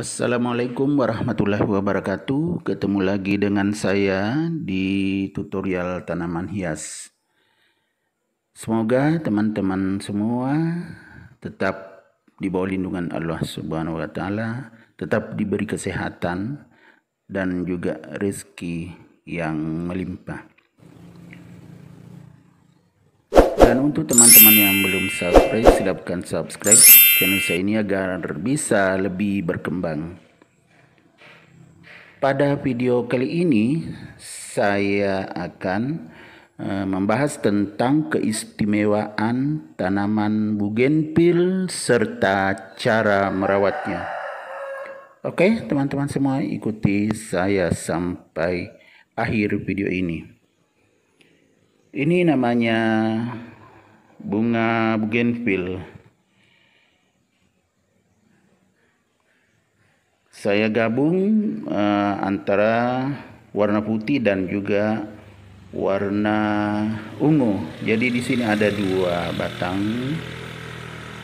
Assalamualaikum warahmatullahi wabarakatuh. Ketemu lagi dengan saya di tutorial tanaman hias. Semoga teman-teman semua tetap di bawah lindungan Allah Subhanahu wa taala, tetap diberi kesehatan dan juga rezeki yang melimpah. Dan untuk teman-teman yang belum subscribe, silakan subscribe channel saya ini agar bisa lebih berkembang. Pada video kali ini saya akan membahas tentang keistimewaan tanaman bougainville serta cara merawatnya. Oke, teman-teman semua, ikuti saya sampai akhir video ini. Ini namanya bunga bougainville. Saya gabung antara warna putih dan juga warna ungu. Jadi di sini ada dua batang,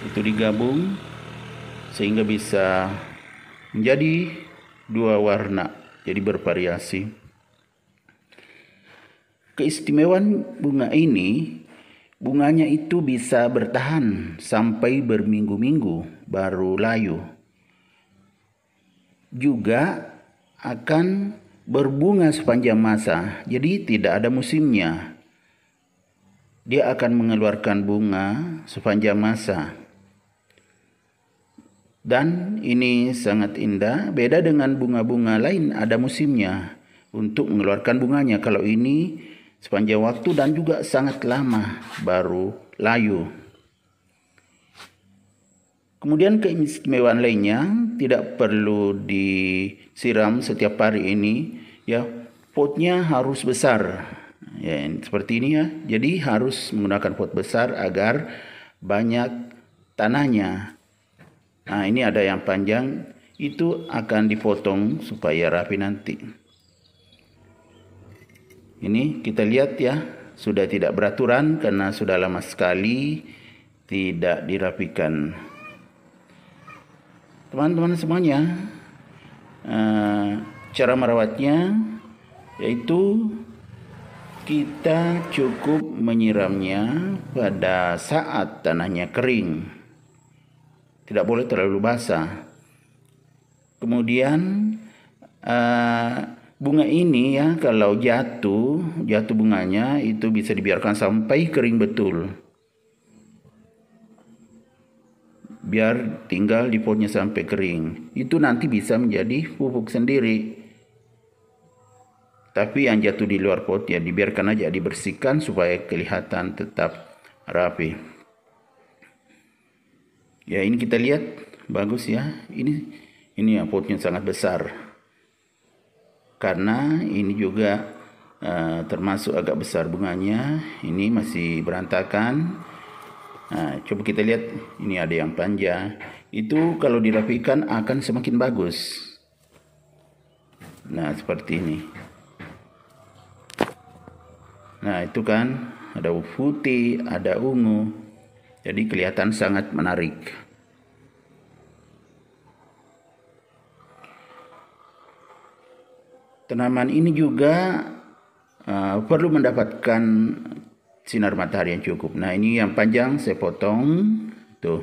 itu digabung sehingga bisa menjadi dua warna, jadi bervariasi. Keistimewaan bunga ini, bunganya itu bisa bertahan sampai berminggu-minggu baru layu. Juga akan berbunga sepanjang masa, jadi tidak ada musimnya. Dia akan mengeluarkan bunga sepanjang masa. Dan ini sangat indah, beda dengan bunga-bunga lain ada musimnya untuk mengeluarkan bunganya. Kalau ini sepanjang waktu dan juga sangat lama baru layu. Kemudian keistimewaan lainnya, tidak perlu disiram setiap hari ini, ya. Potnya harus besar, ya, seperti ini ya. Jadi harus menggunakan pot besar agar banyak tanahnya. Nah, ini ada yang panjang, itu akan dipotong supaya rapi nanti. Ini kita lihat ya, sudah tidak beraturan karena sudah lama sekali tidak dirapikan. Teman-teman semuanya, cara merawatnya yaitu kita cukup menyiramnya pada saat tanahnya kering. Tidak boleh terlalu basah. Kemudian bunga ini ya, kalau jatuh bunganya itu bisa dibiarkan sampai kering betul. Biar tinggal di potnya sampai kering. Itu nanti bisa menjadi pupuk sendiri. Tapi yang jatuh di luar pot ya dibiarkan aja, dibersihkan supaya kelihatan tetap rapi. Ya, ini kita lihat bagus ya. Ini ya, potnya sangat besar. Karena ini juga termasuk agak besar bunganya. Ini masih berantakan. Nah, coba kita lihat, ini ada yang panjang. Itu kalau dirapikan akan semakin bagus. Nah, seperti ini. Nah, itu kan ada putih, ada ungu. Jadi kelihatan sangat menarik. Tanaman ini juga perlu mendapatkan sinar matahari yang cukup. Nah, ini yang panjang saya potong tuh.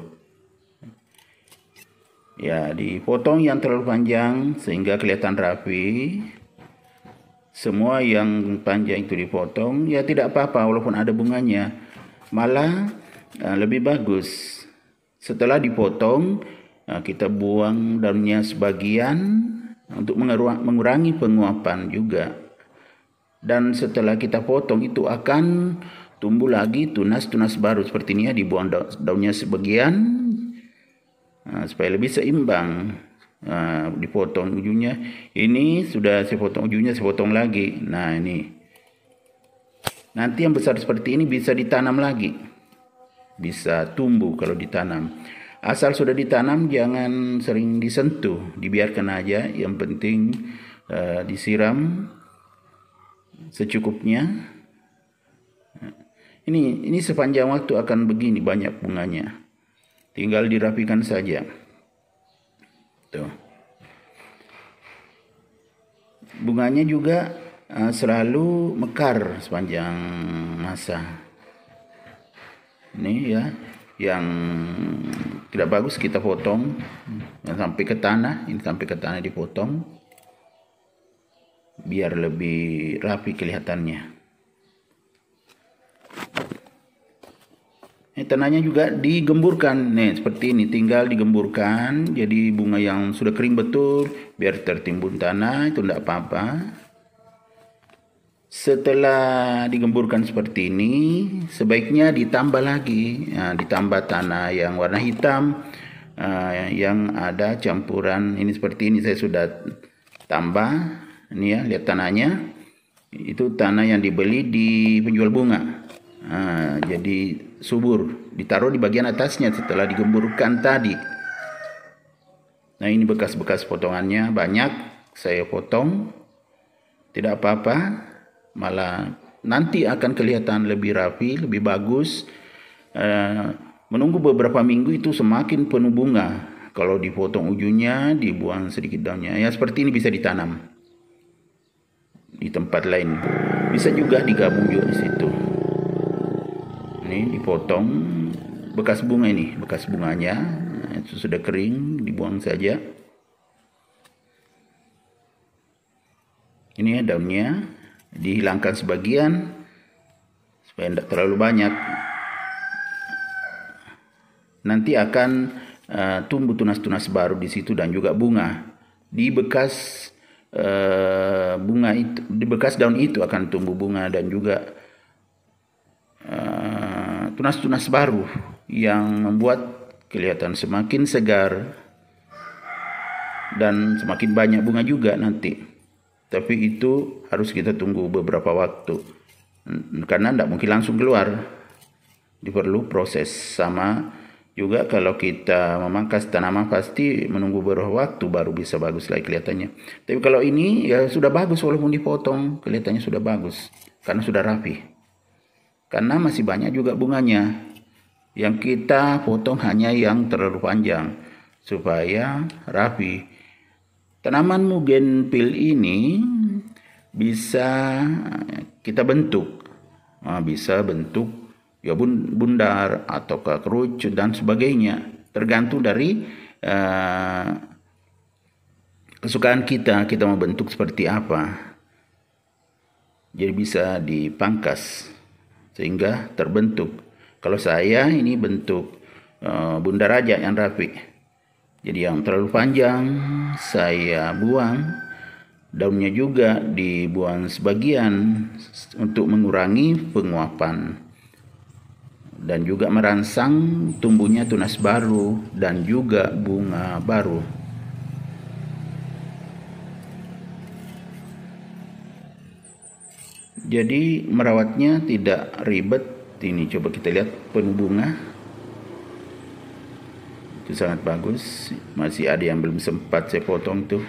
Ya, dipotong yang terlalu panjang sehingga kelihatan rapi. Semua yang panjang itu dipotong, ya tidak apa-apa walaupun ada bunganya. Malah lebih bagus. Setelah dipotong, kita buang daunnya sebagian untuk mengurangi penguapan juga. Dan setelah kita potong itu akan tumbuh lagi tunas-tunas baru seperti ini ya, dibuang daunnya sebagian supaya lebih seimbang. Dipotong ujungnya, ini sudah saya potong ujungnya, saya potong lagi. Nah, ini nanti yang besar seperti ini bisa ditanam lagi, bisa tumbuh kalau ditanam. Asal sudah ditanam jangan sering disentuh, dibiarkan aja, yang penting disiram secukupnya. Ini sepanjang waktu akan begini banyak bunganya. Tinggal dirapikan saja. Tuh. Bunganya juga selalu mekar sepanjang masa. Ini ya, yang tidak bagus kita potong yang sampai ke tanah. Ini sampai ke tanah dipotong biar lebih rapi kelihatannya. Tanahnya juga digemburkan, nih seperti ini, tinggal digemburkan. Jadi bunga yang sudah kering betul, biar tertimbun tanah itu tidak apa-apa. Setelah digemburkan seperti ini, sebaiknya ditambah lagi, ditambah tanah yang warna hitam, yang ada campuran. Ini seperti ini, saya sudah tambah. Ini ya, lihat tanahnya. Itu tanah yang dibeli di penjual bunga. Jadi subur, ditaruh di bagian atasnya setelah digemburkan tadi. Nah, ini bekas-bekas potongannya banyak, saya potong. Tidak apa-apa, malah nanti akan kelihatan lebih rapi, lebih bagus. Menunggu beberapa minggu itu semakin penuh bunga. Kalau dipotong ujungnya, dibuang sedikit daunnya. Ya seperti ini bisa ditanam di tempat lain. Bisa juga digabung juga di situ. Ini dipotong bekas bunga, ini bekas bunganya. Itu sudah kering, dibuang saja. Ini ya daunnya, dihilangkan sebagian supaya tidak terlalu banyak. Nanti akan tumbuh tunas-tunas baru di situ dan juga bunga. Di bekas bunga itu, di bekas daun itu akan tumbuh bunga dan juga tunas-tunas baru yang membuat kelihatan semakin segar dan semakin banyak bunga juga nanti. Tapi itu harus kita tunggu beberapa waktu, karena tidak mungkin langsung keluar. Diperlu proses. Sama juga kalau kita memangkas tanaman, pasti menunggu beberapa waktu baru bisa bagus lagi kelihatannya. Tapi kalau ini ya sudah bagus, walaupun dipotong kelihatannya sudah bagus karena sudah rapi. Karena masih banyak juga bunganya. Yang kita potong hanya yang terlalu panjang supaya rapi. Tanaman Mugenpil ini bisa kita bentuk, bisa bentuk ya bundar atau kerucut dan sebagainya, tergantung dari kesukaan kita mau bentuk seperti apa. Jadi bisa dipangkas sehingga terbentuk. Kalau saya ini bentuk bundar aja yang rapi. Jadi yang terlalu panjang saya buang, daunnya juga dibuang sebagian untuk mengurangi penguapan dan juga merangsang tumbuhnya tunas baru dan juga bunga baru. Jadi merawatnya tidak ribet. Ini coba kita lihat penuh bunga. Itu sangat bagus. Masih ada yang belum sempat saya potong tuh.